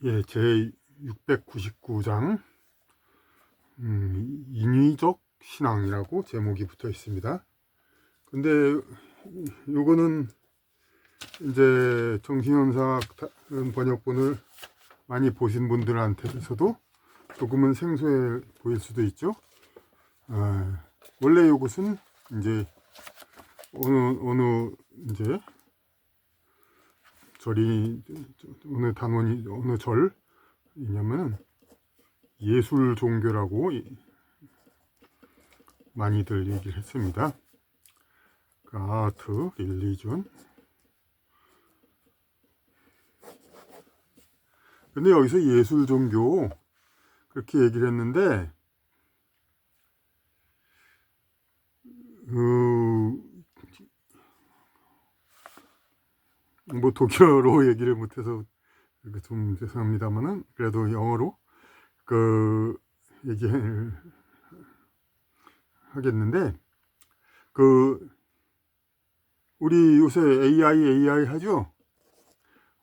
예, 제 699장 인위적 신앙이라고 제목이 붙어 있습니다. 근데 요거는 이제 정신현상 번역본을 많이 보신 분들한테서도 조금은 생소해 보일 수도 있죠. 원래 요것은 이제 어느 이제 절이 어느 단원이 어느 절이냐면은 예술 종교라고 많이들 얘기를 했습니다. 아트, 릴리전. 근데 여기서 예술 종교 그렇게 얘기를 했는데 뭐 독일어로 얘기를 못해서 좀 죄송합니다만은 그래도 영어로 얘기를 하겠는데 우리 요새 AI 하죠.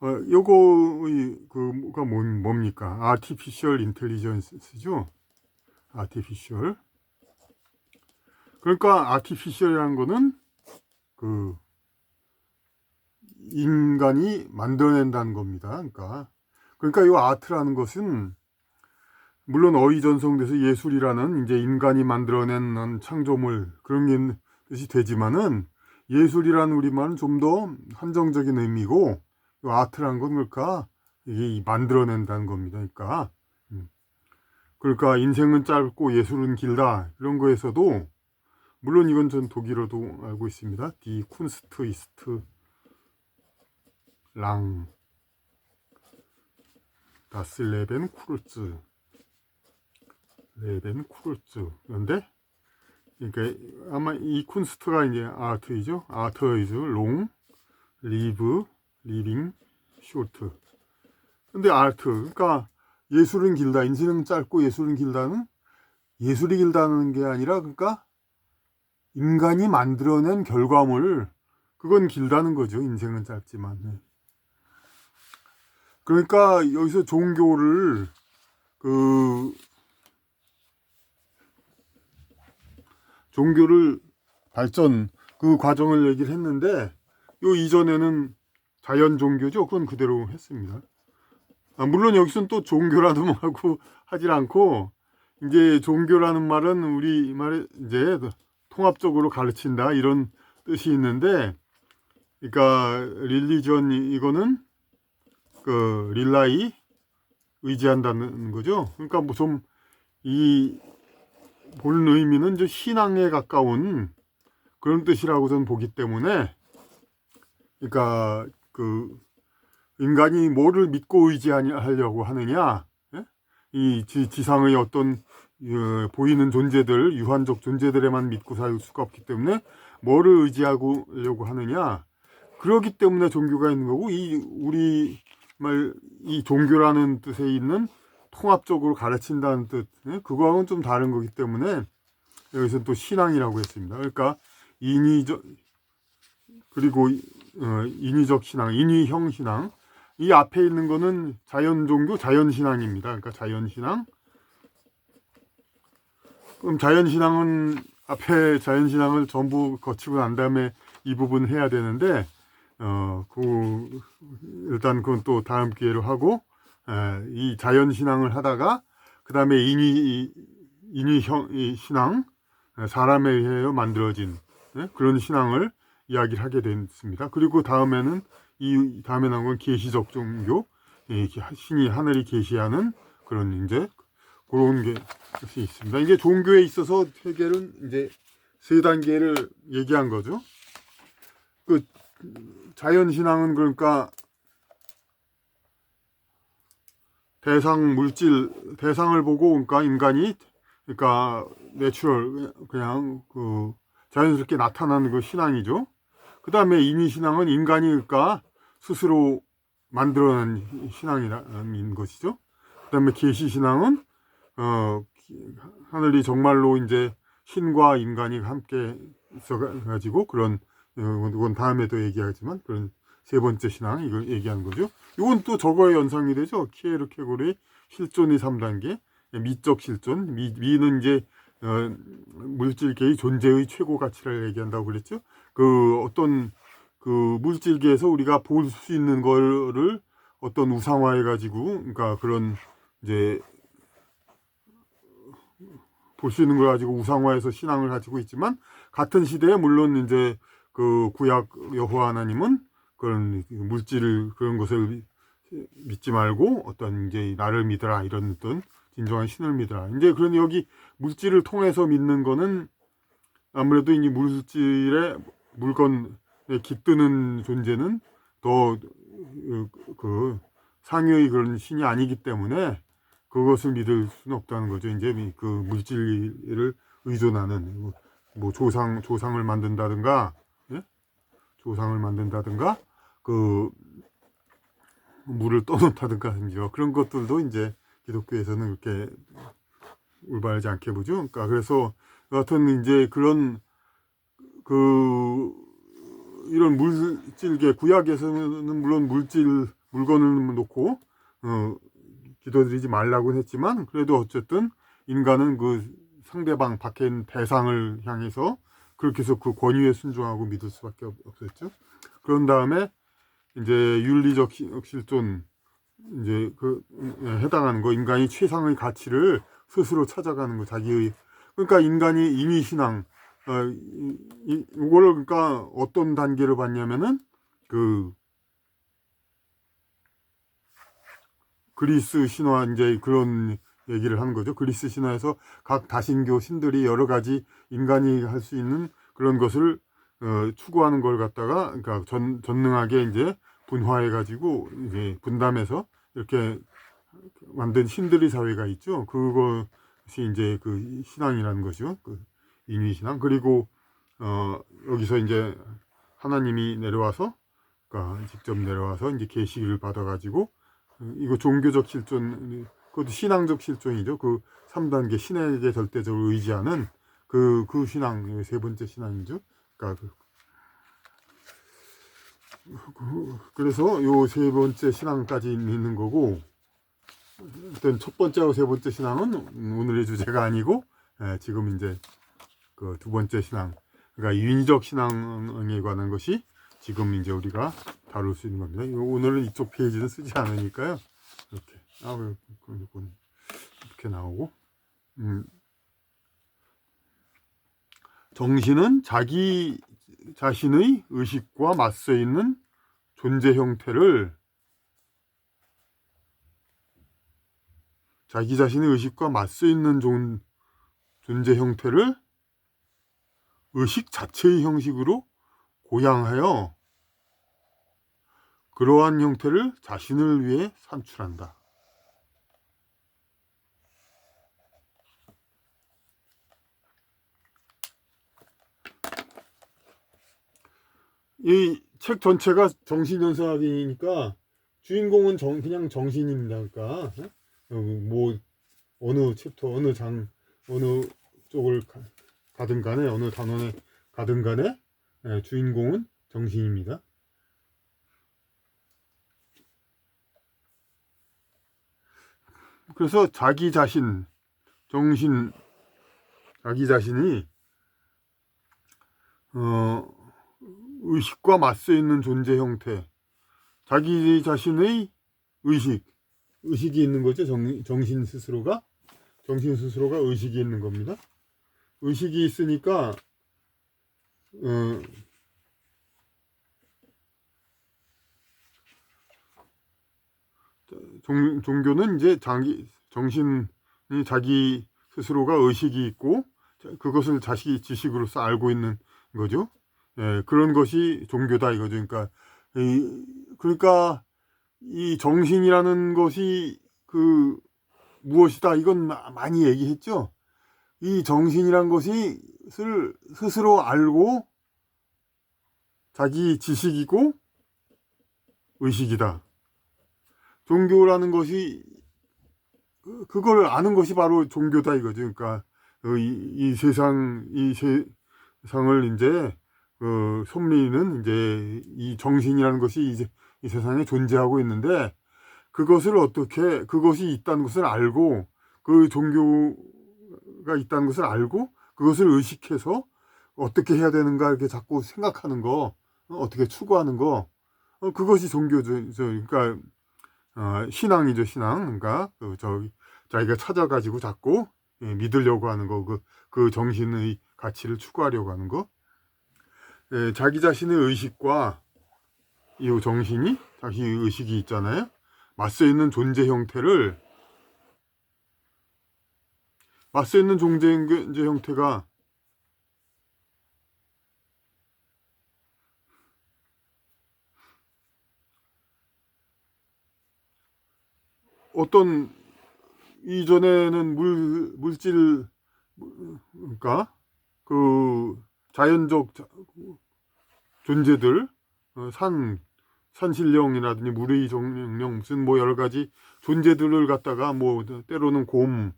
요거의 뭐가 뭡니까? 아티피셜 인텔리전스죠. 아티피셜. 그러니까 아티피셜이라는 거는 인간이 만들어낸다는 겁니다. 그러니까 이 아트라는 것은 물론 어휘전송돼서 예술이라는 이제 인간이 만들어낸 창조물 그런 뜻이 되지만은 예술이라는 우리말은 좀 더 한정적인 의미고 이 아트라는 건 뭘까? 이게 만들어낸다는 겁니다. 그러니까 인생은 짧고 예술은 길다 이런 거에서도 물론 이건 전 독일어도 알고 있습니다. Die Kunst ist lang. Das Leben kurz. Leben kurz. 그런데 그러니까 아마 이 쿤스트가 이제 아트이죠. 아트 is long, live, living, short. 근데 아트 그러니까 예술은 길다. 인생은 짧고 예술은 길다는 예술이 길다는 게 아니라 그러니까 인간이 만들어낸 결과물 그건 길다는 거죠. 인생은 짧지만. 그러니까 여기서 종교를 종교를 발전 그 과정을 얘기를 했는데 요 이전에는 자연 종교죠. 그건 그대로 했습니다. 물론 여기서는 또 종교라도 하고 하질 않고 이제 종교라는 말은 우리 말에 이제 통합적으로 가르친다 이런 뜻이 있는데 그러니까 릴리전 이거는 릴라이 의지한다는 거죠. 그러니까 뭐 좀 이 보는 의미는 좀 신앙에 가까운 그런 뜻이라고 저는 보기 때문에 그러니까 인간이 뭐를 믿고 의지하려고 하느냐, 예? 이 지상의 어떤 보이는 존재들, 유한적 존재들에만 믿고 살 수가 없기 때문에 뭐를 의지하려고 하느냐, 그렇기 때문에 종교가 있는 거고 우리 말 이 종교라는 뜻에 있는 통합적으로 가르친다는 뜻, 예? 그거하고는 좀 다른 거기 때문에 여기서 또 신앙이라고 했습니다. 그러니까 그리고 인위적 신앙, 인위형 신앙. 이 앞에 있는 거는 자연 종교, 자연 신앙입니다. 그러니까 자연 신앙. 그럼 자연 신앙은 앞에 자연 신앙을 전부 거치고 난 다음에 이 부분 해야 되는데 일단 그건 또 다음 기회로 하고 이 자연 신앙을 하다가 그 다음에 인위형 신앙, 사람에 의해 만들어진 그런 신앙을 이야기를 하게 됐습니다. 그리고 다음에는 다음에 나온 건 계시적 종교, 신이 하늘이 계시하는 그런 이제 그런 게 있습니다. 이게 종교에 있어서 해결은 이제 세 단계를 얘기한 거죠. 자연 신앙은 그러니까 대상을 보고 그러니까 인간이 그러니까 내추럴 그냥 자연스럽게 나타나는 그 신앙이죠. 그 다음에 인위신앙은 인간이 그러니까 스스로 만들어낸 신앙이라는 것이죠. 그 다음에 계시신앙은 하늘이 정말로 이제 신과 인간이 함께 있어가지고 그건 다음에도 얘기하지만 그런 세 번째 신앙 이걸 얘기하는 거죠. 이건 또 저거의 연상이 되죠. 키에르케고르의 실존의 3단계, 미적 실존. 미는 이제 물질계의 존재의 최고 가치를 얘기한다고 그랬죠. 그 어떤 그 물질계에서 우리가 볼 수 있는 거를 어떤 우상화해 가지고, 그러니까 그런 이제 볼 수 있는 걸 가지고 우상화해서 신앙을 가지고 있지만, 같은 시대에 물론 이제 그 구약 여호와 하나님은 그런 물질 그런 것을 믿지 말고 어떤 이제 나를 믿어라, 이런 어떤 진정한 신을 믿어라. 이제 그런 여기 물질을 통해서 믿는 거는 아무래도 이 물질의 물건에 깃드는 존재는 더 그 상위의 그런 신이 아니기 때문에 그것을 믿을 수는 없다는 거죠. 이제 그 물질을 의존하는 뭐 조상을 만든다든가, 예? 조상을 만든다든가, 그 물을 떠놓다든가, 그런 것들도 이제 기독교에서는 그렇게 올바르지 않게 보죠. 그러니까 그래서 여하튼 이제 그런 그 이런 물질계, 구약에서는 물론 물건을 놓고 기도드리지 말라고는 했지만, 그래도 어쨌든 인간은 그 상대방 밖에 있는 대상을 향해서 그렇게 해서 그 권위에 순종하고 믿을 수밖에 없었죠. 그런 다음에 이제 윤리적 실존, 이제 그 해당하는 거, 인간이 최상의 가치를 스스로 찾아가는 거, 자기의. 그러니까 인간이 임의신앙, 이거를 그러니까 어떤 단계를 봤냐면은 그 그리스 신화, 이제 그런 얘기를 하는 거죠. 그리스 신화에서 각 다신교 신들이 여러 가지 인간이 할 수 있는 그런 것을 추구하는 걸 갖다가, 그러니까 전능하게 이제 분화해 가지고 이제 분담해서 이렇게 만든 신들의 사회가 있죠. 그것이 이제 그 신앙이라는 거죠. 그 인위신앙. 그리고 여기서 이제 하나님이 내려와서, 그러니까 직접 내려와서 이제 계시를 받아가지고, 이거 종교적 실존, 그것도 신앙적 실존이죠. 그 3단계 신에게 절대적으로 의지하는 그 신앙, 세 번째 신앙이죠. 그러니까 그래서 요 세 번째 신앙까지 있는 거고, 일단 첫 번째하고 세 번째 신앙은 오늘의 주제가 아니고, 지금 이제 그 두 번째 신앙, 그러니까 윤리적 신앙에 관한 것이 지금 이제 우리가 다룰 수 있는 겁니다. 오늘은 이쪽 페이지는 쓰지 않으니까요. 이렇게 이렇게 나오고, 정신은 자기 자신의 의식과 맞서 있는 존재 형태를, 자기 자신의 의식과 맞서 있는 존재 형태를 의식 자체의 형식으로 고양하여 그러한 형태를 자신을 위해 산출한다. 이 책 전체가 정신연수학이니까 주인공은 그냥 정신입니다. 그러니까 뭐 어느 챕터, 어느 장, 어느 쪽을 가든 간에, 어느 단원에 가든 간에 주인공은 정신입니다. 그래서 자기 자신, 정신, 자기 자신이 의식과 맞서 있는 존재 형태, 자기 자신의 의식이 있는 거죠. 정신 스스로가 의식이 있는 겁니다. 의식이 있으니까 종교는 이제 정신이 자기 스스로가 의식이 있고 그것을 자기 지식으로서 알고 있는 거죠. 그런 것이 종교다 이거죠. 그러니까 이 정신이라는 것이 그 무엇이다, 이건 많이 얘기했죠. 이 정신이란 것이 스스로 알고 자기 지식이고 의식이다. 종교라는 것이 그걸 아는 것이 바로 종교다 이거죠. 그러니까 이 세상을 이제 섭리는 이제 이 정신이라는 것이 이제 이 세상에 존재하고 있는데, 그것이 있다는 것을 알고, 그 종교가 있다는 것을 알고, 그것을 의식해서 어떻게 해야 되는가 이렇게 자꾸 생각하는 거, 어떻게 추구하는 거, 그것이 종교죠. 그러니까 신앙이죠, 신앙. 그러니까 자기가 찾아가지고 자꾸 믿으려고 하는 거, 그 정신의 가치를 추구하려고 하는 거. 자기 자신의 의식과 이 정신이, 자기 의식이 있잖아요. 맞서 있는 존재 형태를, 맞서 있는 존재 형태가 어떤 이전에는 물질, 그러니까 그 자연적 존재들, 산신령이라든지 물의정령, 무슨 뭐 여러 가지 존재들을 갖다가 뭐 때로는 곰,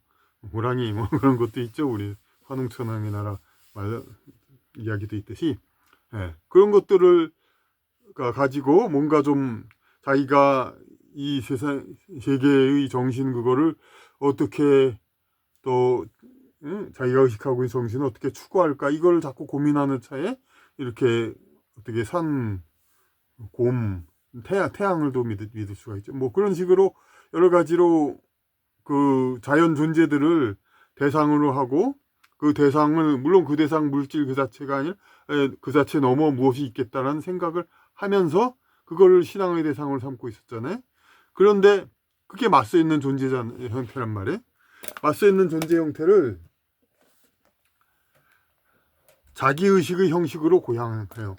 호랑이 뭐 그런 것도 있죠. 우리 화농천왕의 나라 이야기도 있듯이, 그런 것들을 가지고 뭔가 좀 자기가 이 세계의 정신, 그거를 어떻게 또 자기가 의식하고 있는 정신을 어떻게 추구할까, 이걸 자꾸 고민하는 차에 이렇게 어떻게 곰, 태양을 또 믿을 수가 있죠. 뭐 그런 식으로 여러 가지로 그 자연 존재들을 대상으로 하고, 그 대상을, 물론 그 대상 물질 그 자체가 아니라 그 자체 넘어 무엇이 있겠다라는 생각을 하면서 그거를 신앙의 대상으로 삼고 있었잖아요. 그런데 그게 맞서 있는 존재 형태란 말이에요. 맞서 있는 존재 형태를 자기의식의 형식으로 고양해요.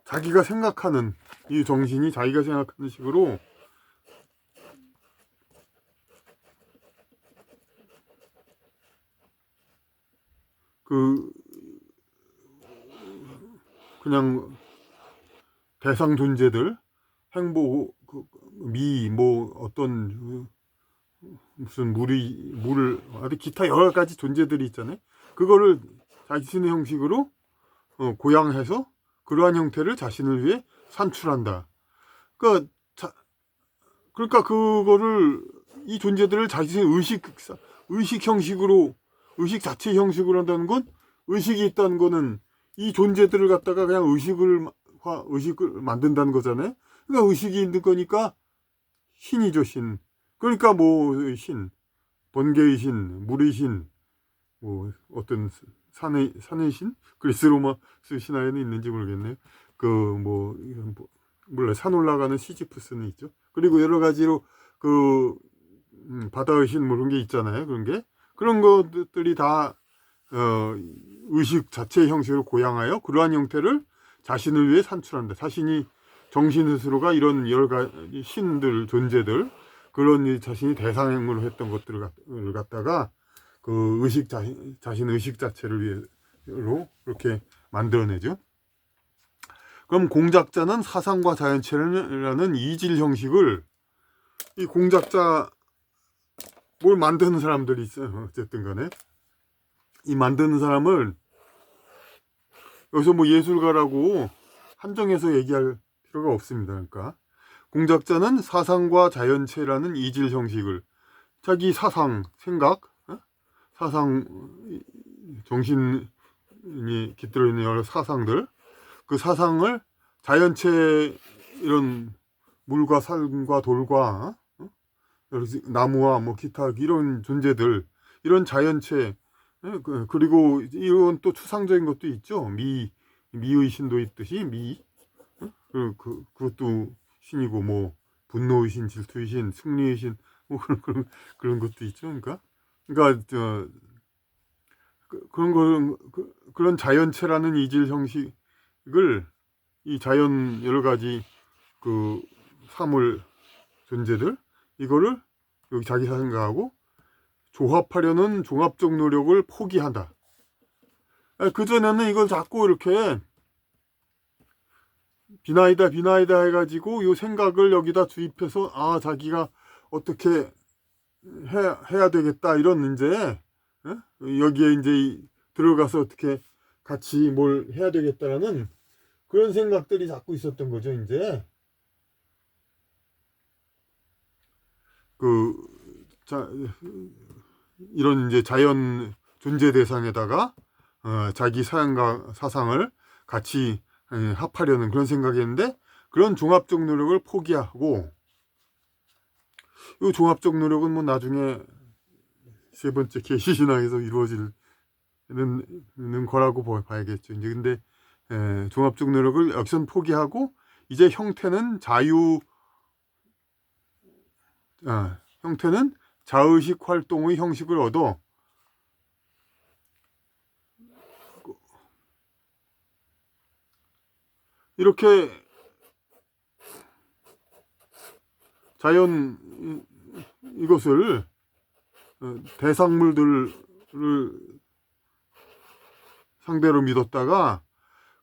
자기가 생각하는, 이 정신이 자기가 생각하는 식으로 그냥 대상 존재들, 행복, 뭐 어떤 무슨 물을 아주 기타 여러 가지 존재들이 있잖아요. 그거를 자신의 형식으로 고양해서 그러한 형태를 자신을 위해 산출한다. 그러니까 그거를, 이 존재들을 자신의 의식 형식으로, 의식 자체 형식으로 한다는 건, 의식이 있다는 거는 이 존재들을 갖다가 그냥 의식을 만든다는 거잖아요. 그러니까 의식이 있는 거니까 신이죠, 신. 그러니까 뭐 번개의 신, 물의 신, 뭐 어떤 산의 신, 그리스 로마 신화에는 있는지 모르겠네요. 물론 산 올라가는 시지프스는 있죠. 그리고 여러 가지로 바다의 신, 뭐 그런 게 있잖아요. 그런 것들이 다 의식 자체의 형식으로 고양하여 그러한 형태를 자신을 위해 산출한다. 자신이 정신 스스로가 이런 여러 가지 신들, 존재들, 그런 자신이 대상으로 했던 것들을 갖다가 그 자신 의식 자체를 위해로 그렇게 만들어내죠. 그럼 공작자는 사상과 자연체라는 이질 형식을, 이 공작자, 뭘 만드는 사람들이 있어요. 어쨌든 간에 이 만드는 사람을 여기서 뭐 예술가라고 한정해서 얘기할 필요가 없습니다. 그러니까 공작자는 사상과 자연체라는 이질 형식을, 자기 사상, 생각, 사상, 정신이 깃들어 있는 여러 사상들, 그 사상을 자연체, 이런 물과 산과 돌과 나무와 뭐 기타 이런 존재들, 이런 자연체, 그리고 이런 또 추상적인 것도 있죠. 미의 신도 있듯이 그것도 신이고, 뭐 분노의 신, 질투의 신, 승리의 신, 뭐 그런 것도 있죠. 그러니까 그런 자연체라는 이질 형식을, 이 자연 여러 가지 사물 존재들, 이거를 여기 자기 생각하고 조합하려는 종합적 노력을 포기한다. 그전에는 이걸 자꾸 이렇게 비나이다 해가지고 이 생각을 여기다 주입해서 자기가 어떻게 해야 되겠다, 이런 이제 여기에 이제 들어가서 어떻게 같이 뭘 해야 되겠다라는 그런 생각들이 자꾸 있었던 거죠. 이제 그 이런 이제 자연 존재 대상에다가 자기 사양과 사상을 같이 합하려는 그런 생각이었는데, 그런 종합적 노력을 포기하고, 이 종합적 노력은 뭐 나중에 세 번째 계시신앙에서 이루어지는 거라고 봐야겠죠. 이제 근데 종합적 노력을 여기선 포기하고 이제 형태는 형태는 자의식 활동의 형식을 얻어 이렇게 자연 이것을 대상물들을 상대로 믿었다가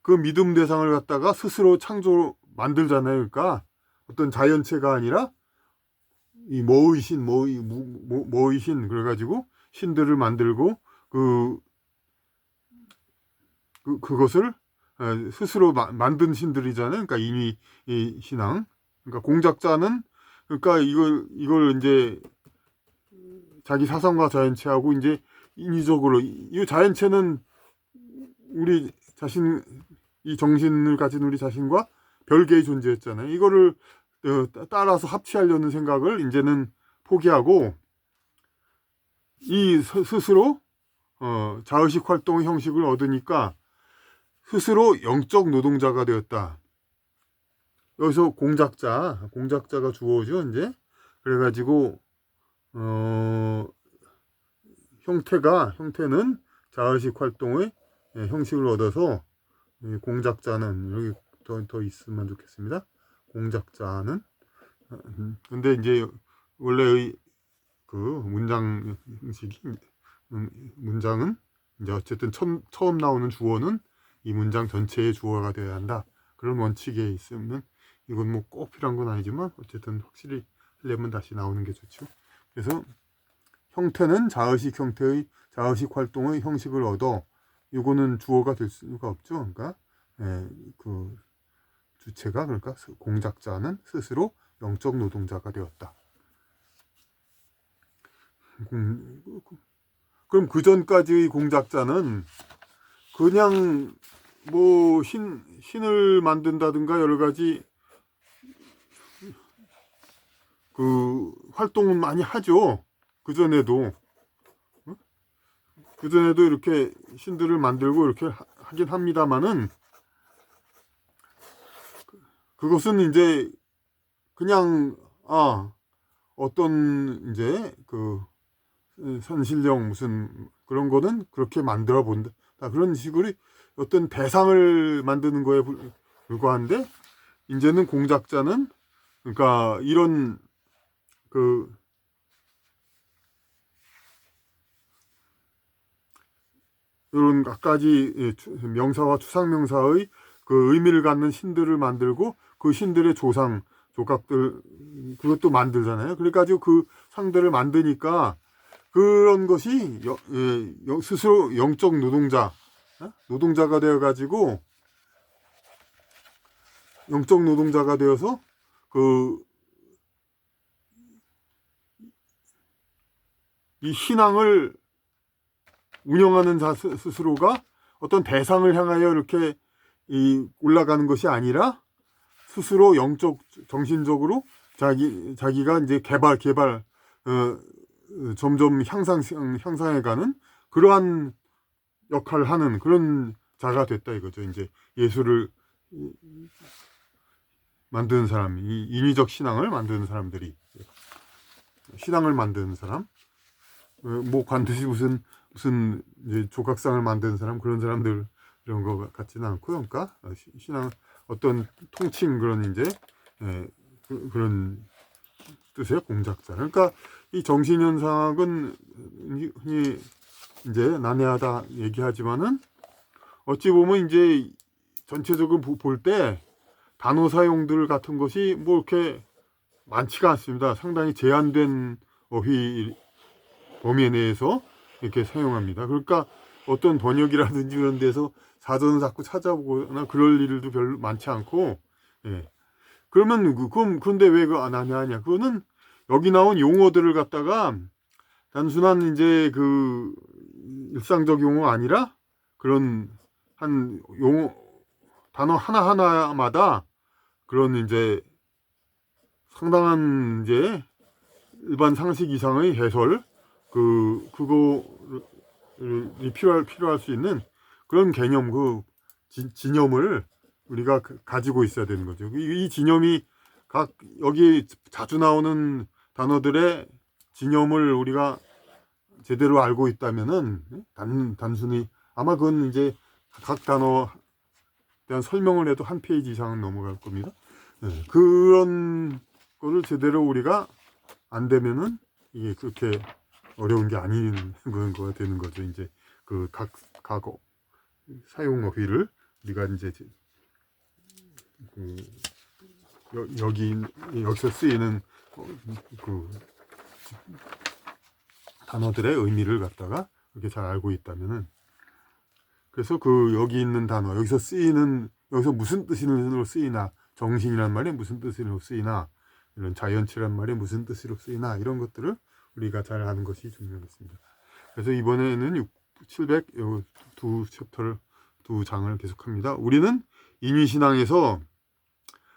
그 믿음 대상을 갖다가 스스로 만들잖아요. 그러니까 어떤 자연체가 아니라 이 모의 신 그래가지고 신들을 만들고 그것을 스스로 만든 신들이잖아요. 그러니까 인위 신앙. 그러니까 공작자는 그러니까 이걸 이제 자기 사상과 자연체하고 이제 인위적으로 이 자연체는 우리 자신, 이 정신을 가진 우리 자신과 별개의 존재였잖아요. 이거를 따라서 합치하려는 생각을 이제는 포기하고 이 스스로 자의식 활동의 형식을 얻으니까 스스로 영적 노동자가 되었다. 여기서 공작자가 주어죠. 이제 그래가지고 형태는 자의식 활동의 형식을 얻어서 공작자는 여기 더 있으면 좋겠습니다. 공작자는 근데 이제 원래의 그 문장 형식이 문장은 이제 어쨌든 처음 나오는 주어는 이 문장 전체의 주어가 되어야 한다. 그런 원칙에 있으면 이건 뭐 꼭 필요한 건 아니지만 어쨌든 확실히 하려면 다시 나오는 게 좋죠. 그래서 형태는 자의식 활동의 형식을 얻어, 이거는 주어가 될 수가 없죠. 그러니까 그 주체가, 그러니까 공작자는 스스로 영적 노동자가 되었다. 그럼 그 전까지의 공작자는 그냥 뭐 신을 만든다든가 여러 가지 그 활동은 많이 하죠. 그전에도 이렇게 신들을 만들고 이렇게 하긴 합니다만은, 그것은 이제 그냥 어떤 이제 그 산신령 무슨 그런 거는 그렇게 만들어 본다, 그런 식으로 어떤 대상을 만드는 거에 불과한데, 이제는 공작자는 그러니까 이런 이런 갖가지 명사와 추상명사의 그 의미를 갖는 신들을 만들고 그 신들의 조각들 그것도 만들잖아요. 그래가지고 그 상들을 만드니까 그런 것이 스스로 영적 노동자가 되어가지고 영적 노동자가 되어서 이 신앙을 운영하는 자 스스로가 어떤 대상을 향하여 이렇게 올라가는 것이 아니라 스스로 영적 정신적으로 자기가 이제 개발 점점 향상해가는 그러한 역할을 하는 그런 자가 됐다 이거죠. 이제 예술을 만드는 사람, 이 인위적 신앙을 만드는 사람들이, 신앙을 만드는 사람, 뭐 반드시 무슨 이제 조각상을 만드는 사람, 그런 사람들 이런 거 같지는 않고요. 그러니까 신앙 어떤 통칭 그런 이제 그런 뜻의 공작자. 그러니까 이 정신현상은 흔히 이제 난해하다 얘기하지만은 어찌 보면 이제 전체적으로 볼 때 단어 사용들 같은 것이 뭐 이렇게 많지가 않습니다. 상당히 제한된 어휘 범위 내에서 이렇게 사용합니다. 그러니까 어떤 번역이라든지 이런 데서 사전을 자꾸 찾아보거나 그럴 일도 별로 많지 않고, 예. 그러면 그런데 왜 그 안 하냐? 그거는 여기 나온 용어들을 갖다가 단순한 이제 그 일상적 용어 아니라 그런 한 용어 단어 하나하나마다 그런 이제 상당한 이제 일반 상식 이상의 해설 그거를 필요할 수 있는 그런 개념 진념을 우리가 가지고 있어야 되는 거죠. 이 진념이 각 여기 자주 나오는 단어들의 진념을 우리가 제대로 알고 있다면은 단순히 아마 그건 이제 각 단어 대한 설명을 해도 한 페이지 이상은 넘어갈 겁니다. 네, 그런 거를 제대로 우리가 안 되면은 이게 그렇게 어려운 게 아닌 그런 거가 되는 거죠. 이제 그 각 사용 어휘를 우리가 이제 여기서 쓰이는 그 단어들의 의미를 갖다가 이렇게 잘 알고 있다면은 그래서 그 여기 있는 단어 여기서 무슨 뜻으로 쓰이나 정신이란 말이 무슨 뜻으로 쓰이나 이런 자연치란 말이 무슨 뜻으로 쓰이나 이런 것들을 우리가 잘 아는 것이 중요하겠습니다. 그래서 이번에는 702 챕터를 두 장을 계속합니다. 우리는 인위신앙에서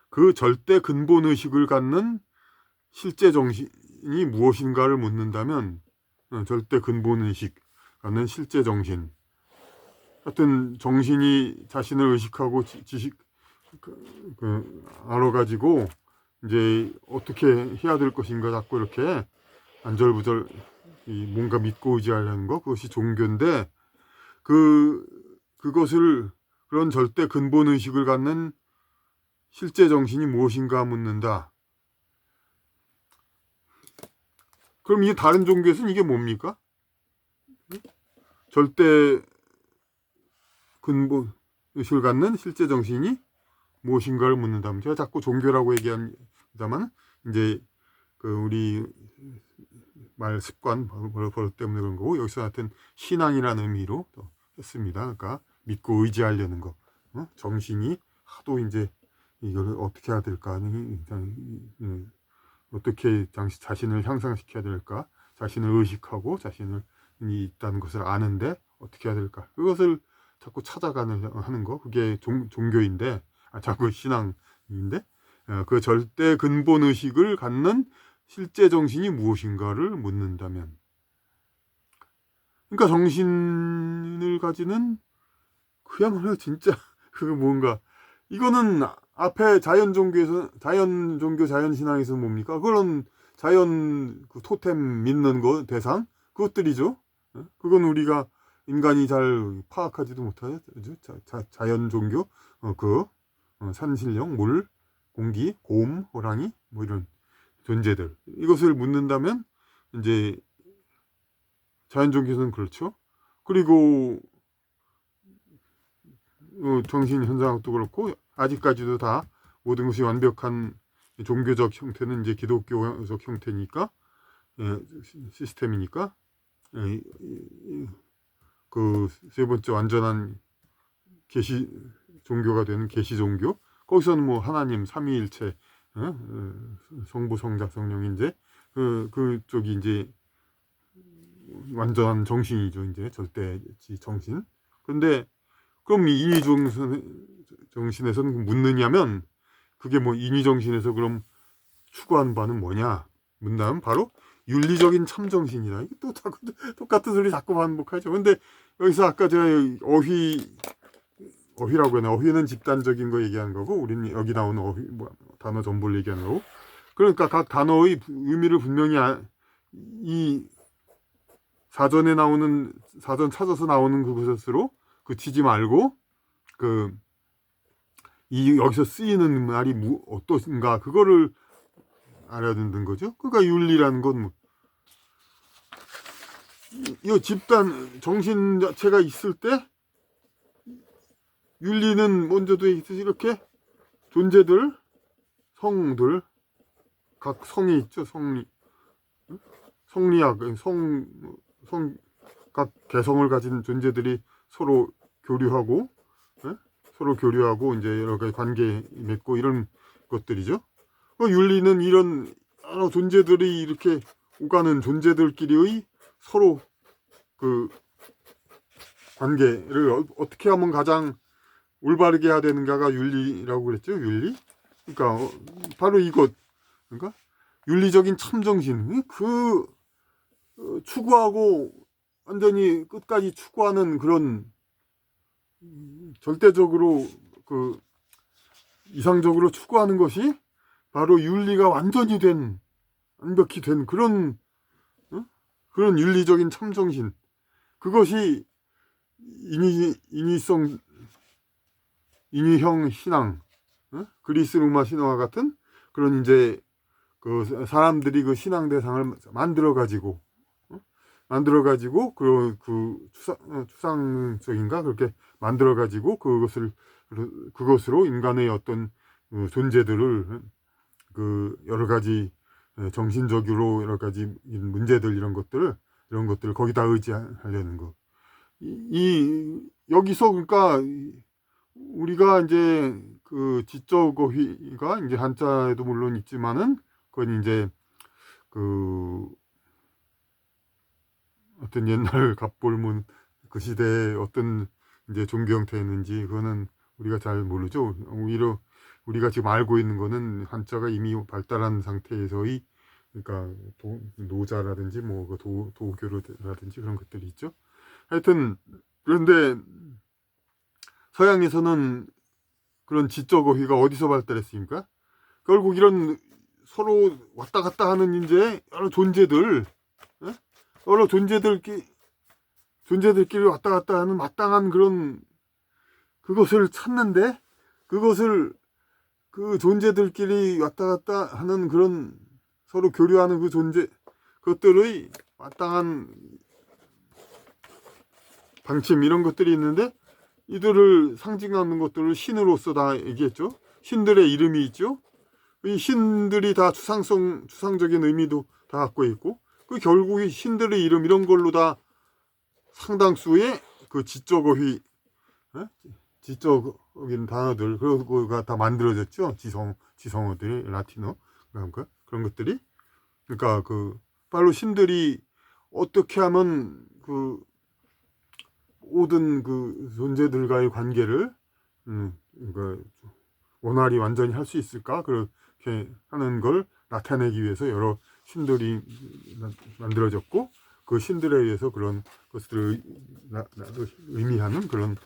그 절대 근본 의식을 갖는 실제 정신이 무엇인가를 묻는다면 절대 근본 의식 갖는 실제 정신 하여튼 정신이 자신을 의식하고 지식 알아가지고 이제 어떻게 해야 될 것인가 자꾸 이렇게 안절부절 뭔가 믿고 의지하려는 거 그것이 종교인데 그것을 그런 절대 근본 의식을 갖는 실제 정신이 무엇인가 묻는다. 그럼 이게 다른 종교에서는 이게 뭡니까? 절대 근본 의식을 갖는 실제 정신이 무엇인가를 묻는다면 제가 자꾸 종교라고 얘기합니다만 이제 우리 말 습관 버릇 때문에 그런 거고 여기서 하여튼 신앙이라는 의미로 했습니다. 그러니까 믿고 의지하려는 거 정신이 하도 이제 이걸 어떻게 해야 될까 어떻게 자신을 향상시켜야 될까 자신을 의식하고 자신을 있다는 것을 아는데 어떻게 해야 될까 그것을 자꾸 하는 거 그게 종교인데 자꾸 신앙인데 그 절대 근본 의식을 갖는 실제 정신이 무엇인가를 묻는다면 그러니까 정신을 가지는 그야말로 진짜 그게 뭔가 이거는 앞에 자연 종교 자연 신앙에서 뭡니까 그런 자연 토템 믿는 거 대상 그것들이죠. 그건 우리가 인간이 잘 파악하지도 못하죠. 자연 종교 산신령 물 공기 곰 호랑이 뭐 이런 존재들 이것을 묻는다면 이제 자연 종교는 그렇죠. 그리고 정신 현상학도 그렇고 아직까지도 다 모든 것이 완벽한 종교적 형태는 이제 기독교적 형태니까 시스템이니까 그 세 번째 완전한 계시 종교가 되는 계시 종교 거기서는 뭐 하나님 삼위일체 성부 성자 성령인데 그쪽이 이제 완전한 정신이죠. 이제 절대지 정신. 그런데 그럼 인위 정신에서는 묻느냐면 그게 뭐 인위 정신에서 그럼 추구하는 바는 뭐냐? 묻는다면 바로 윤리적인 참정신이다. 이게 또 똑같은 소리 자꾸 반복하죠. 근데 여기서 아까 제가 어휘라고 했나? 어휘는 집단적인 거 얘기하는 거고 우리는 여기 나오는 어휘 단어 전부를 얘기하는 거고. 그러니까 각 단어의 의미를 분명히 이 사전 찾아서 나오는 그것으로 그치지 말고 여기서 쓰이는 말이 어떤가 그거를 알아야 된다는 거죠. 그러니까 윤리라는 건 이 집단 정신 자체가 있을 때 윤리는 먼저도 이렇게 존재들 성들 각 성이 있죠. 성리학 각 개성을 가진 존재들이 서로 교류하고 서로 교류하고 이제 여러 가지 관계 맺고 이런 것들이죠. 윤리는 이런 여러 존재들이 이렇게 오가는 존재들끼리의 서로 그 관계를 어떻게 하면 가장 올바르게 해야 되는가가 윤리라고 그랬죠. 윤리. 그러니까 바로 이것. 그러니까 윤리적인 참정신. 추구하고 완전히 끝까지 추구하는 그런 절대적으로 이상적으로 추구하는 것이 바로 윤리가 완전히 완벽히 된 그런 윤리적인 참정신. 그것이 인위형 신앙, 그리스 로마 신화와 같은 그런 이제 그 사람들이 그 신앙 대상을 만들어 가지고 추상적인가 그렇게 만들어 가지고 그것으로 인간의 어떤 존재들을 여러 가지 정신적으로 여러 가지 문제들 이런 것들을 거기다 의지하려는 거. 여기서 그러니까 우리가 이제 그 지적 어휘가 이제 한자에도 물론 있지만은 그건 이제 어떤 옛날 갑볼문 그 시대에 어떤 이제 종교 형태였는지 그거는 우리가 잘 모르죠. 오히려 우리가 지금 알고 있는 거는 한자가 이미 발달한 상태에서의 그러니까 노자라든지 뭐 도교라든지 그런 것들이 있죠. 하여튼 그런데 서양에서는 그런 지적 어휘가 어디서 발달했습니까? 결국 이런 서로 왔다 갔다 하는 이제 여러 존재들끼리 왔다 갔다 하는 마땅한 그런 그것을 찾는데 그 존재들끼리 왔다 갔다 하는 그런 서로 교류하는 그것들의 마땅한 방침 이런 것들이 있는데 이들을 상징하는 것들을 신으로서 다 얘기했죠. 신들의 이름이 있죠. 이 신들이 다 추상적인 의미도 다 갖고 있고 결국 이 신들의 이름 이런 걸로 다 상당수의 그 지적 어휘, 지적인 단어들 그거가 다 만들어졌죠. 지성어들이 라틴어 그러니까 그런 것들이 그러니까 바로 신들이 어떻게 하면 모든 존재들과의 관계를 원활히 완전히 할 수 있을까 그렇게 하는 걸 나타내기 위해서 여러 신들이 만들어졌고 그 신들에 의해서 그런 것들을 의미하는 그런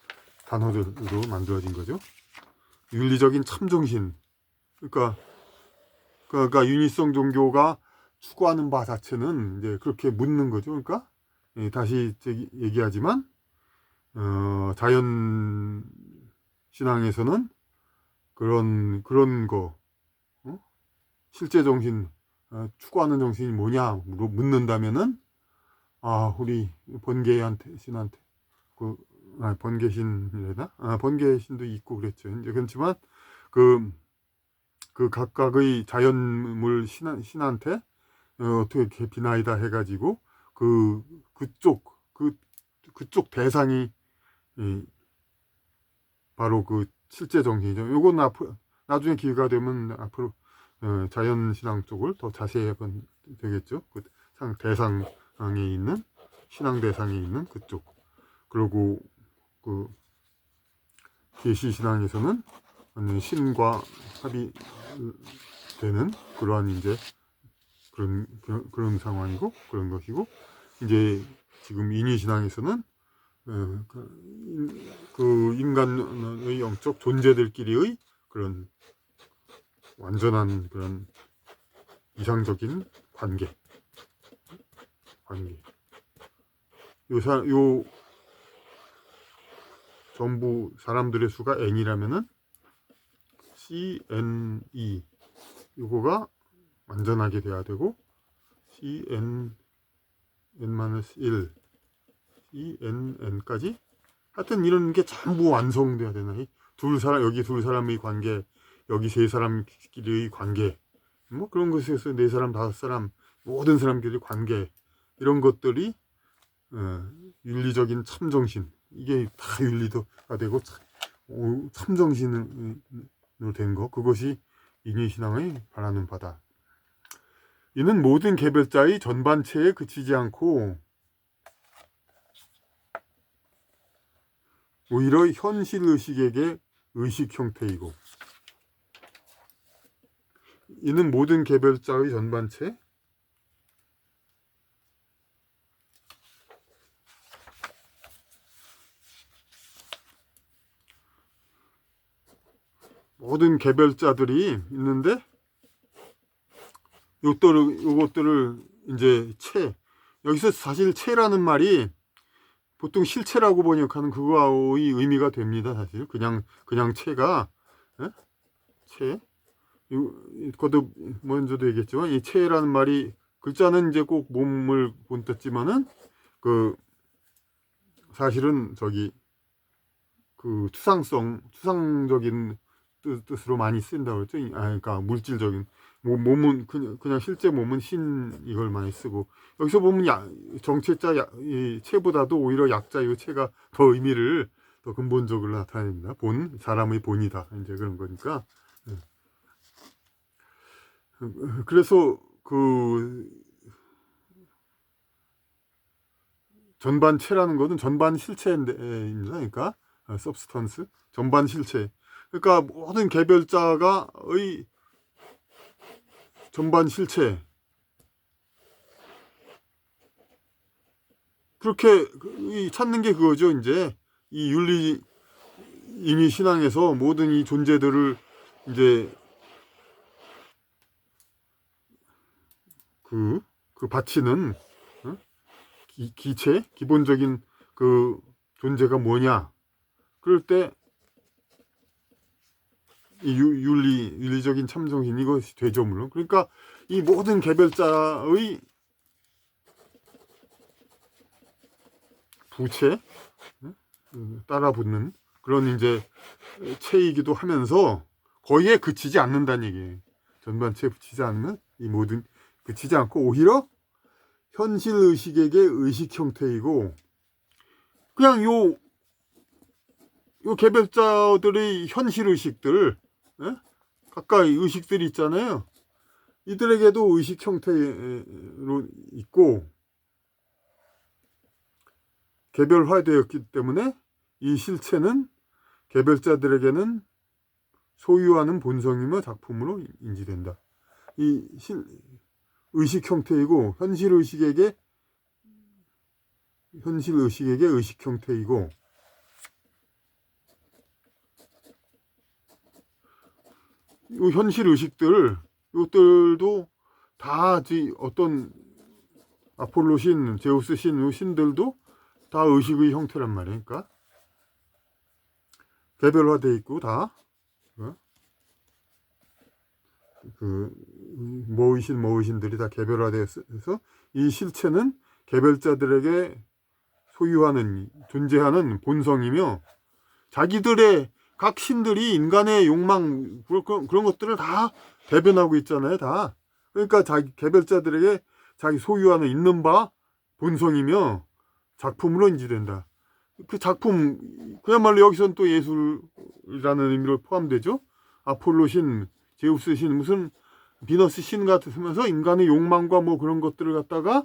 단어들로 만들어진 거죠. 윤리적인 참정신. 그러니까 윤리성 종교가 추구하는 바 자체는 이제 그렇게 묻는 거죠. 그러니까 다시 얘기하지만 자연 신앙에서는 그런 거 실제 정신 추구하는 정신이 뭐냐 묻는다면은 우리 신한테 번개신이래나 번개신도 있고 그랬죠. 이제 그렇지만 그 각각의 자연물 신한테 어떻게 비나이다 해가지고 그쪽 대상이 바로 실제 정신이죠. 요건 나중에 기회가 되면 앞으로 자연신앙 쪽을 더 자세히 해보면 되겠죠. 대상에 있는 신앙 대상에 있는 그쪽. 그리고 계시신앙에서는 신과 합의되는 그러한 이제 그런 상황이고 그런 것이고 이제 지금 인위신앙에서는 인간의 영적 존재들끼리의 그런 완전한 그런 이상적인 관계. 요 전부 사람들의 수가 n이라면은 CNE 요거가 완전하게 돼야 되고 CN-1 CNN까지 하여튼 이런 게 전부 완성돼야 되나? 여기 둘 사람의 관계, 여기 세 사람끼리의 관계, 뭐 그런 것에서 네 사람, 다섯 사람, 모든 사람끼리 관계 이런 것들이 윤리적인 참정신 이게 다 윤리가 되고 참정신으로 된 것, 그것이 인위신앙의 바라는 바다. 이는 모든 개별자의 전반체에 그치지 않고 오히려 현실의식에게 의식 형태이고, 이는 모든 개별자의 전반체, 모든 개별자들이 있는데 요것들을 이제 여기서 사실 체라는 말이 보통 실체라고 번역하는 그거의 의미가 됩니다. 사실 그냥 체가, 예? 체, 거듭 먼저도 얘기했지만 이 체라는 말이 글자는 이제 꼭 몸을 본 뜻지만은 그 사실은 그 추상적인 뜻으로 많이 쓴다고 했죠. 그러니까 물질적인 몸은 그냥 실제 몸은 이걸 많이 쓰고, 여기서 보면 정체자 이 체보다도 오히려 약자 이 체가 더 의미를 더 근본적으로 나타냅니다. 사람의 본이다, 이제 그런 거니까. 그래서 그 전반체라는 것은 전반 실체입니다. 그러니까 substance, 전반 실체. 그러니까 모든 개별자가의 전반 실체. 그렇게 찾는 게 그거죠. 이제 이 인위 신앙에서 모든 이 존재들을 이제 그 바치는 기체, 기본적인 그 존재가 뭐냐. 그럴 때 이 윤리적인 참정신, 이것이 되죠, 물론. 그러니까 이 모든 개별자의 부체, 따라붙는 그런 이제 체이기도 하면서 거기에 그치지 않는다는 얘기예요. 전반체에 그치지 않는 이 모든, 그치지 않고 오히려 현실 의식에게 의식 형태이고, 그냥 요 개별자들의 현실 의식들, 각각 의식들이 있잖아요. 이들에게도 의식 형태로 있고 개별화되었기 때문에 이 실체는 개별자들에게는 소유하는 본성이며 작품으로 인지된다. 이 의식 형태이고 현실 의식에게 의식 형태이고, 이 현실 의식들, 이것들도 다 어떤 아폴로 신, 제우스 신, 신들도 다 의식의 형태란 말이에요. 그러니까 개별화되어 있고 다 모의신들이 다 개별화되어서 이 실체는 개별자들에게 존재하는 본성이며, 자기들의 각 신들이 인간의 욕망 그런 것들을 다 대변하고 있잖아요. 다. 그러니까 개별자들에게 자기 소유하는 있는 바 본성이며 작품으로 인지된다. 그 작품, 그야말로 여기서는 또 예술이라는 의미로 포함되죠. 아폴로 신, 제우스 신, 무슨 비너스 신 같으면서 인간의 욕망과 뭐 그런 것들을 갖다가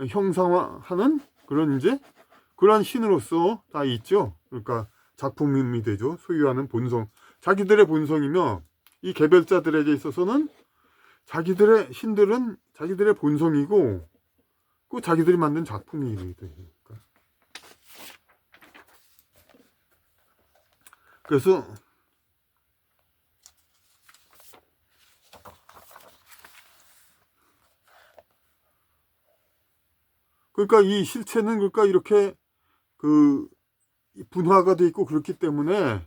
형상화하는 그런 이제 그러한 신으로서 다 있죠. 그러니까 작품이 되죠. 소유하는 본성, 자기들의 본성이며, 이 개별자들에게 있어서는 신들은 자기들의 본성이고 그 자기들이 만든 작품이 되니까. 그래서 그러니까 이 실체는 그러니까 이렇게 그 분화가 돼 있고 그렇기 때문에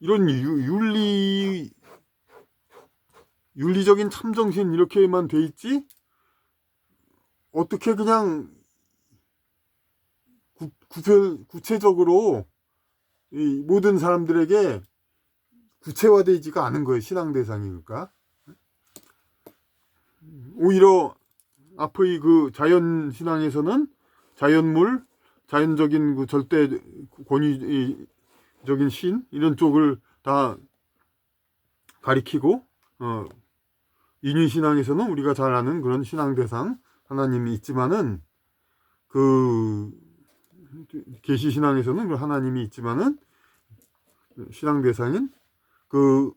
이런 윤리적인 참정신 이렇게만 돼 있지, 어떻게 그냥 구체적으로 이 모든 사람들에게 구체화되지가 않은 거예요. 신앙 대상이. 그러니까 오히려 앞의 그 자연 신앙에서는 자연물, 자연적인 그 절대 적인 신 이런 쪽을 다 가리키고 인유신앙에서는 우리가 잘 아는 그런 신앙 대상 하나님이 있지만은 그 계시신앙에서는 그 하나님이 있지만은 신앙 대상인 그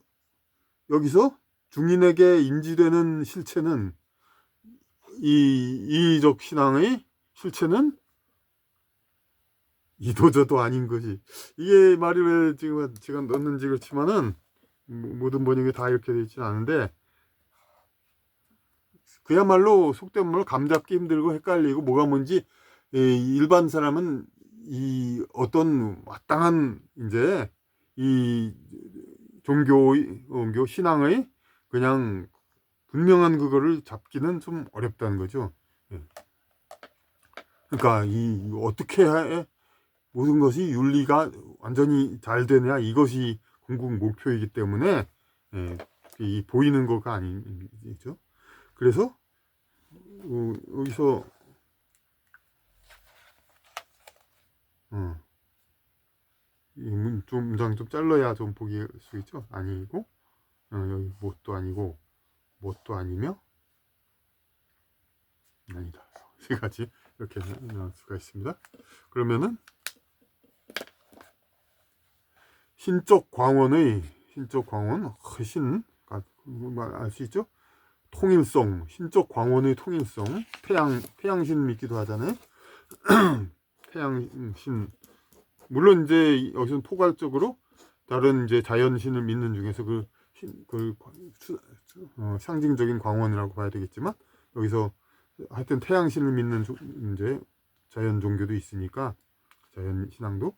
여기서 중인에게 인지되는 실체는 이 이의적 신앙의 실체는 이도저도 아닌 거지. 이게 말이 왜 지금 제가 넣는지 그렇지만은 모든 번역이 다 이렇게 되어 있지는 않은데 그야말로 속된 말로 감잡기 힘들고 헷갈리고 뭐가 뭔지 일반 사람은 이 어떤 마땅한 이제 이 종교 신앙의 그냥 분명한 그거를 잡기는 좀 어렵다는 거죠. 예. 그러니까 이 어떻게 해 모든 것이 윤리가 완전히 잘 되냐 이것이 궁극 목표이기 때문에 이 보이는 거가 아니죠. 그래서 여기서 좀 문장 좀 잘라야 좀 보기 수 있죠. 아니고 여기 뭣도 아니고 뭣도 아니며 아니다. 세 가지 이렇게 나올 수가 있습니다. 그러면은 신적 광원의 신적 광원 신 알 수 있죠? 통일성 신적 광원의 통일성 태양신 믿기도 하잖아요. 태양신 물론 이제 여기서는 포괄적으로 다른 이제 자연신을 믿는 중에서 상징적인 광원이라고 봐야 되겠지만 여기서 하여튼 태양신을 믿는 이제 자연 종교도 있으니까 자연 신앙도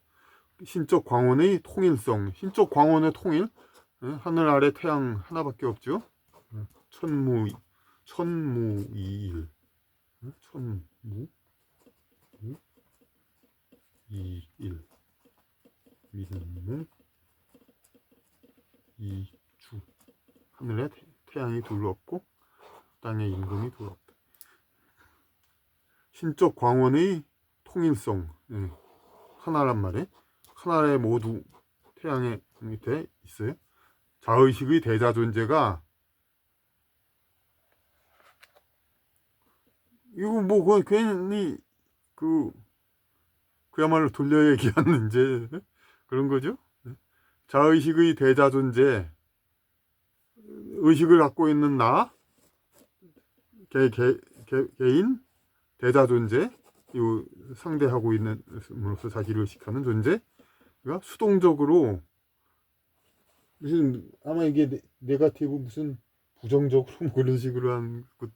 신적 광원의 통일성 신적 광원의 통일 하늘 아래 태양 하나밖에 없죠. 천무이일 천무이일 민무 이주 하늘에 태양이 둘로 없고 땅에 임금이 둘로 없다. 신적 광원의 통일성 하나란 말에 하나에 모두 태양의 밑에 있어요. 자의식의 대자 존재가 이거 뭐 그건 괜히 그야말로 돌려 얘기하는 이제 그런 거죠. 자의식의 대자 존재 의식을 갖고 있는 나 개인 대자 존재 이 상대하고 있는 으로서 자기를 의식하는 존재가 수동적으로 무슨 아마 이게 네거티브 무슨 부정적으로 뭐 그런 식으로 한 것도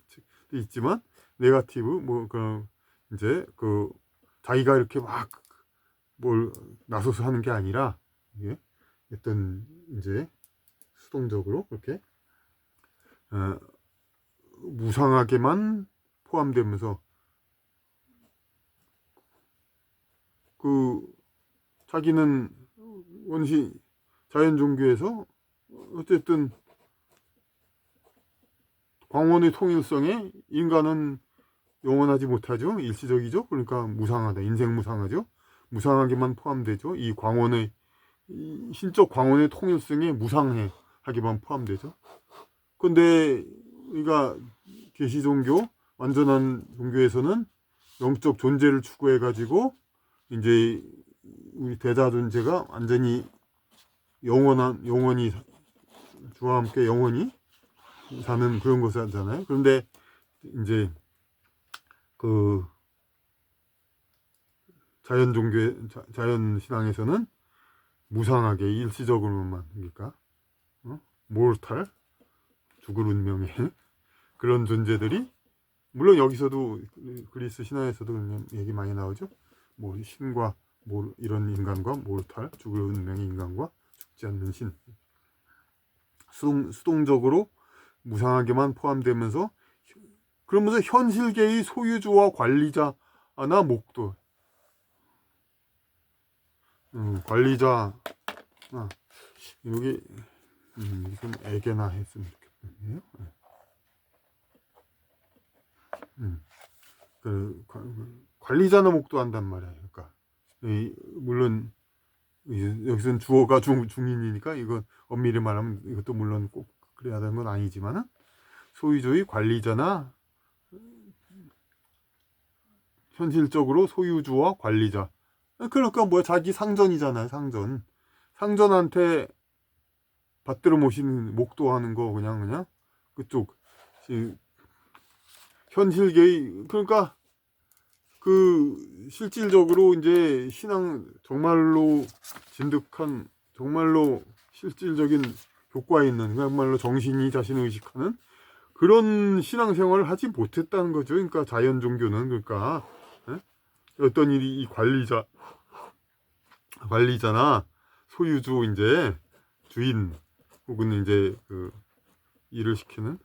있지만 네거티브 뭐 그 이제 자기가 이렇게 막 뭘 나서서 하는 게 아니라 이게 어떤 이제 수동적으로 그렇게 무상하게만 포함되면서 자기는 원시 자연 종교에서 어쨌든 광원의 통일성에 인간은 영원하지 못하죠. 일시적이죠. 그러니까 무상하다. 인생 무상하죠. 무상하게만 포함되죠. 이 신적 광원의 통일성에 무상하게만 포함되죠. 근데 우리가 계시 종교 완전한 종교에서는 영적 존재를 추구해 가지고 이제 우리 대자 존재가 완전히 영원히 주와 함께 영원히 사는 그런 것이잖아요. 그런데 이제 자연 신앙에서는 무상하게 일시적으로만 그러니까 모탈 죽을 운명의 그런 존재들이 물론 여기서도 그리스 신화에서도 얘기 많이 나오죠. 뭐 신과 이런 인간과 모탈 죽을 운명의 인간과 죽지 않는 신 수동적으로 무상하게만 포함되면서 그러면서 현실계의 소유주와 관리자나 목도 관리자 여기 좀 애게나 했으면 좋겠네요. 관리자나 목도한단 말이에요. 그러니까 물론 여기서는 주어가 중인이니까 이건 엄밀히 말하면 이것도 물론 꼭 그래야 되는 건 아니지만은 소유주의 관리자나 현실적으로 소유주와 관리자. 그러니까 뭐야, 자기 상전이잖아요. 상전한테 받들어 모시는, 목도하는 거, 그냥 그쪽 현실계의, 그러니까 그 실질적으로 이제 신앙, 정말로 진득한, 정말로 실질적인 효과 있는, 정말로 정신이 자신을 의식하는 그런 신앙생활을 하지 못했다는 거죠. 그러니까 자연 종교는, 그러니까 어떤 일이 이 관리자나 소유주, 이제 주인, 혹은 이제 그 일을 시키는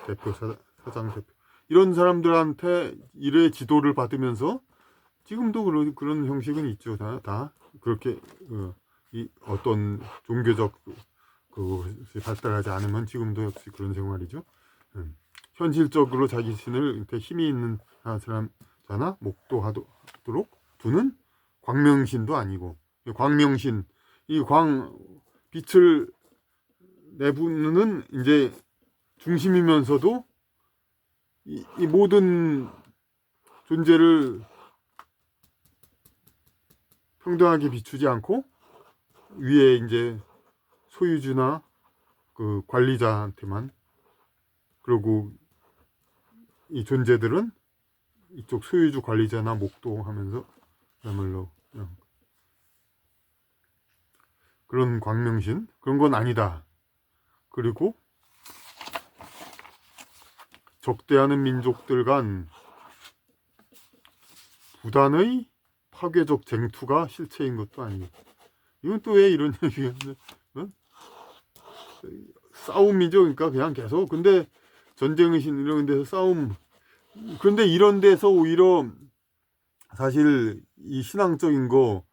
대표, 사장 대표, 이런 사람들한테 일의 지도를 받으면서, 지금도 그런 형식은 있죠. 다 그렇게 이 어떤 종교적 그것이 발달하지 않으면 지금도 역시 그런 생활이죠. 현실적으로 자기 신을 이렇게 힘이 있는 사람잖아, 목도하도록 두는 광명신도 아니고, 광명신, 이 빛을 내부는 이제 중심이면서도 이 모든 존재를 평등하게 비추지 않고, 위에 이제 소유주나 그 관리자한테만, 그리고 이 존재들은 이쪽 소유주 관리자나 목도하면서 그야말로 그런 광명신, 그런 건 아니다. 그리고 적대하는 민족들 간 부단의 파괴적 쟁투가 실체인 것도 아니고, 이건 또 왜 이런 얘기가, 싸움이죠. 그러니까 그냥 계속, 근데 전쟁의신 이런 데서 싸움, 그런데 이런 데서 오히려 사실 이 신앙적인 거,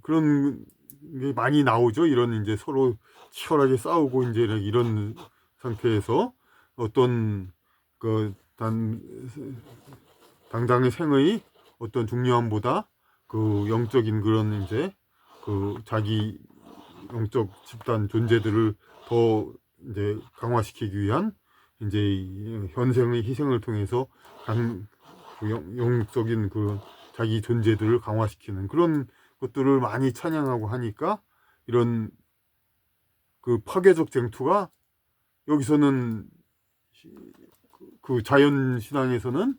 그런 게 많이 나오죠. 이런 이제 서로 치열하게 싸우고 이제 이런 상태에서 어떤 그 당장의 생의 어떤 중요함보다 그 영적인 그런 이제 그 자기 영적 집단 존재들을 더 이제 강화시키기 위한 이제 현생의 희생을 통해서 영적인 그 자기 존재들을 강화시키는 그런 것들을 많이 찬양하고 하니까, 이런 그 파괴적 쟁투가 여기서는, 그 자연 신앙에서는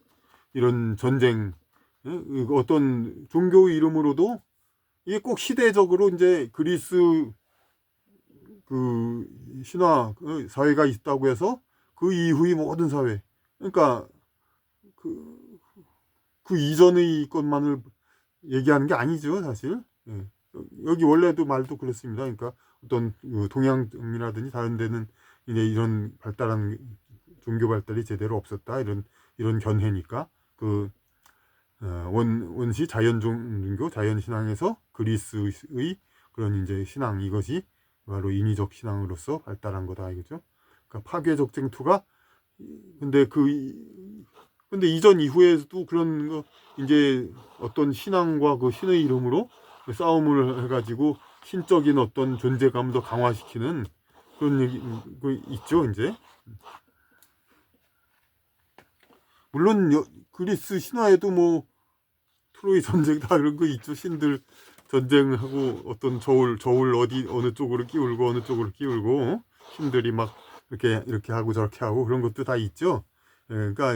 이런 전쟁, 어떤 종교 이름으로도 이게 꼭 시대적으로 이제 그리스 그 신화 사회가 있다고 해서 그 이후의 모든 사회, 그러니까 그 이전의 것만을 얘기하는 게 아니죠, 사실. 여기 원래도 말도 그렇습니다. 그러니까 어떤 동양이라든지 다른 데는 이제 이런 발달한 종교 발달이 제대로 없었다, 이런 견해니까, 원시 자연종교, 자연신앙에서 그리스의 그런 이제 신앙, 이것이 바로 인위적 신앙으로서 발달한 거다, 이거죠. 그러니까 파괴적 쟁투가, 근데 이전 이후에도 그런 거, 이제 어떤 신앙과 그 신의 이름으로 싸움을 해가지고 신적인 어떤 존재감도 강화시키는 그런 얘기 있죠, 이제. 물론 그리스 신화에도 뭐 트로이 전쟁 다 이런 거 있죠. 신들 전쟁하고 어떤 저울 어느 쪽으로 끼울고 어느 쪽으로 끼울고, 신들이 막 이렇게 하고 저렇게 하고 그런 것도 다 있죠. 그러니까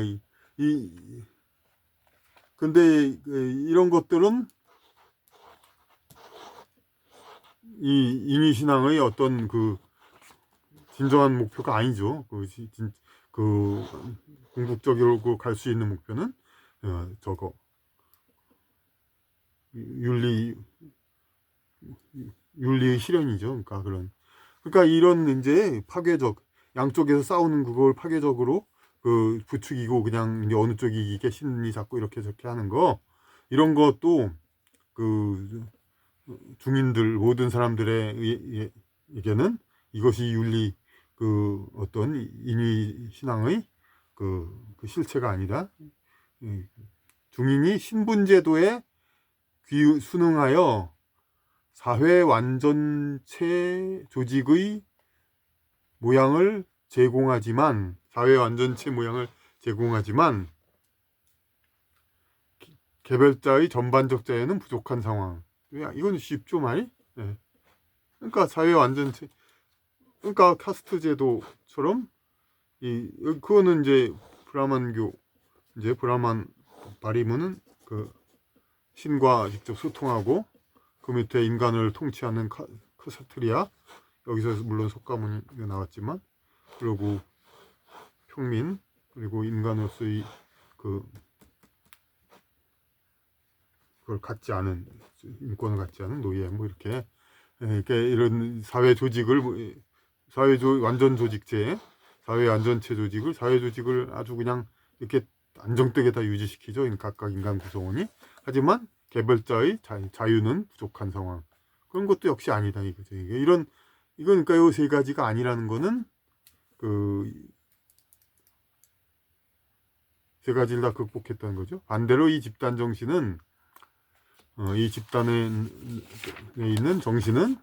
근데 이런 것들은 이 인위신앙의 어떤 그 진정한 목표가 아니죠. 그 궁극적으로 갈 수 있는 목표는 저거 윤리의 실현이죠. 그러니까 이런 이제 파괴적, 양쪽에서 싸우는 그걸 파괴적으로 부추기고, 그냥 이제 어느 쪽이 이게 신이 자꾸 이렇게 저렇게 하는 거, 이런 것도 그 중인들 모든 사람들에게는 이것이 그 어떤 인위 신앙의 그 실체가 아니다. 중인이 신분제도에 순응하여 사회 완전체 조직의 모양을 제공하지만 사회 완전체 모양을 제공하지만 개별자의 전반적 자유는 부족한 상황. 이건 쉽죠, 많이? 네. 그러니까 사회 완전체, 그러니까 카스트 제도처럼 그거는 이제 브라만교, 이제 브라만 바리문은 그 신과 직접 소통하고 그 밑에 인간을 통치하는 크사트리아, 여기서 물론 속가문이 나왔지만, 그리고 평민, 그리고 인간으로서의 그걸 갖지 않은, 인권을 갖지 않은 노예, 뭐 이렇게 이런 사회 조직을 완전 조직체, 사회 안전체 조직을, 사회 조직을 아주 그냥 이렇게 안정되게 다 유지시키죠. 각각 인간 구성원이. 하지만 개별자의 자유는 부족한 상황. 그런 것도 역시 아니다 이거죠. 이건 그러니까 요 세 가지가 아니라는 거는 세 가지를 다 극복했다는 거죠. 반대로 이 집단 정신은 이 집단에 있는 정신은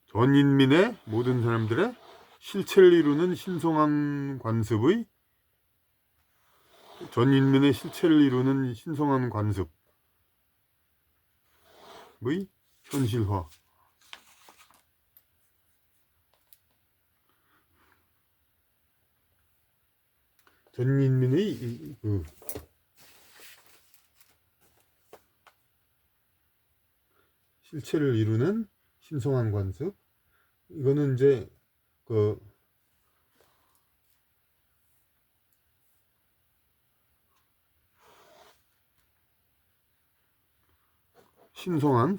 전 인민의 모든 사람들의 실체를 이루는 신성한 관습의 전 인민의 실체를 이루는 신성한 관습의 현실화. 전 인민의 실체를 이루는 신성한 관습. 이거는 이제 신성한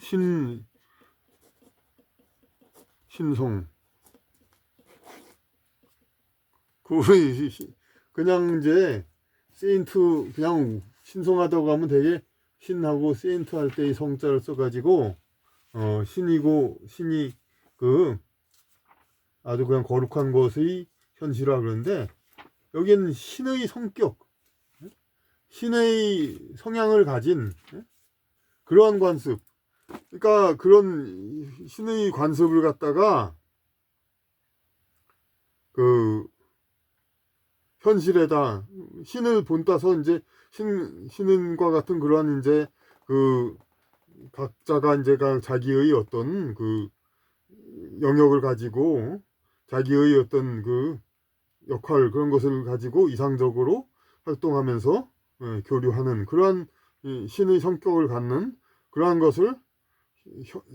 신성 그냥 이제 세인트 그냥 신성하다고 하면 되게 신하고 세인트 할 때 이 성자를 써가지고 신이고 신이 아주 그냥 거룩한 것의 현실화 그런데 여기는 신의 성격, 신의 성향을 가진 그러한 관습. 그러니까 그런 신의 관습을 갖다가 현실에다 신을 본따서 이제 신과 같은 그러한 이제 각자가 이제 자기의 어떤 영역을 가지고 자기의 어떤 역할 그런 것을 가지고 이상적으로 활동하면서 교류하는 그러한 신의 성격을 갖는 그러한 것을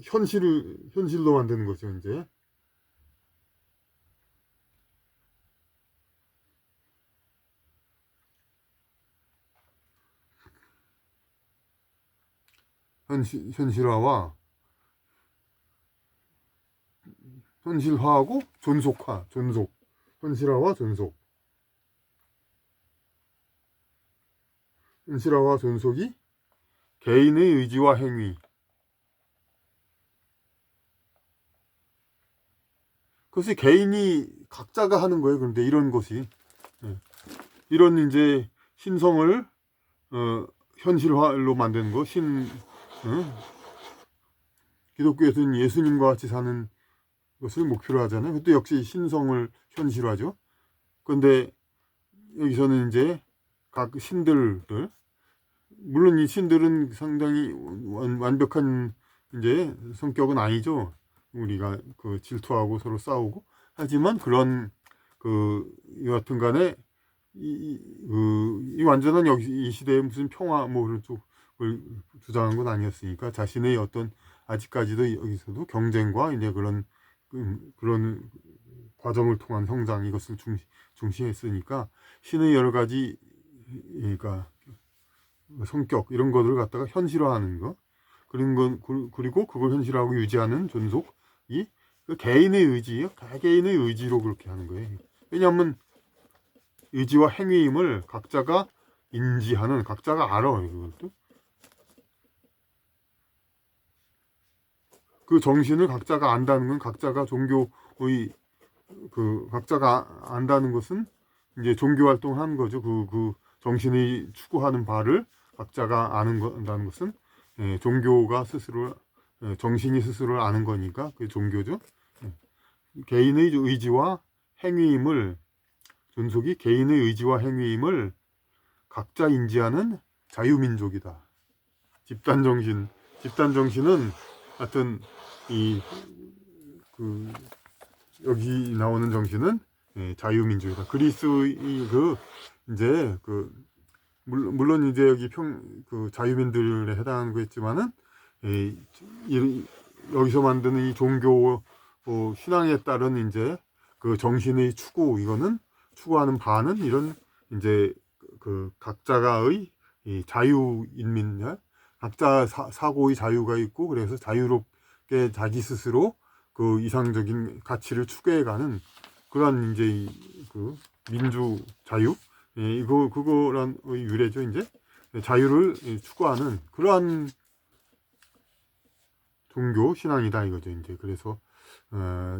현실로 만드는 거죠, 이제. 현실화하고 존속. 현실화와 존속. 현실화와 존속이 개인의 의지와 행위. 그것이 개인이 각자가 하는 거예요. 그런데 이런 것이 이런 이제 신성을 현실화로 만드는 거. 기독교에서는 예수님과 같이 사는 것을 목표로 하잖아요. 그것도 역시 신성을 현실화죠. 그런데 여기서는 이제 각 신들을, 물론 이 신들은 상당히 완벽한 이제 성격은 아니죠. 우리가 질투하고 서로 싸우고 하지만 그런 여하튼 간에 이 완전한 이 시대에 무슨 평화 뭐 그런 쪽을 주장한 건 아니었으니까 자신의 어떤 아직까지도 여기서도 경쟁과 이제 그런 과정을 통한 성장 이것을 중시했으니까 신의 여러 가지 그러니까 성격 이런 것들을 갖다가 현실화하는 거 그리고 그걸 현실화하고 유지하는 존속이 개인의 의지예요. 개인의 의지로 그렇게 하는 거예요. 왜냐하면 의지와 행위임을 각자가 인지하는 각자가 알아요. 그것도 그 정신을 각자가 안다는 건 각자가 종교의 각자가 안다는 것은 이제 종교 활동하는 거죠. 그 정신이 추구하는 바를 각자가 안다는 것은 종교가 스스로 정신이 스스로 아는 거니까 그게 종교죠. 개인의 의지와 행위임을 존속이 개인의 의지와 행위임을 각자 인지하는 자유민족이다. 집단정신은 하여튼 여기 나오는 정신은 자유민족이다. 그리스의 이제 물론 이제 여기 자유민들에 해당하는 거겠지만은 여기서 만드는 이 종교 신앙에 따른 이제 그 정신의 이거는 추구하는 바는 이런 이제 각자가의 자유인민, 각자 사고의 자유가 있고 그래서 자유롭게 자기 스스로 그 이상적인 가치를 추구해가는 그러한 이제 민주 자유, 그거란 유래죠. 이제 자유를 추구하는 그러한 종교 신앙이다 이거죠. 이제 그래서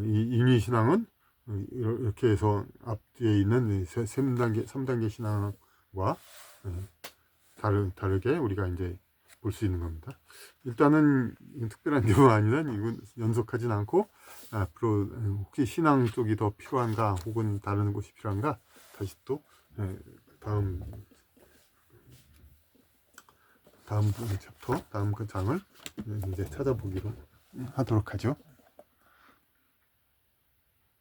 이 인위 신앙은 이렇게 해서 앞뒤에 있는 3단계 신앙과 다르게 우리가 이제 볼 수 있는 겁니다. 일단은 특별한 내용은 아니라 이건 연속하진 않고 앞으로 혹시 신앙 쪽이 더 필요한가 혹은 다른 곳이 필요한가 다시 또 다음 챕터 다음 그 장을 이제 찾아보기로 하도록 하죠.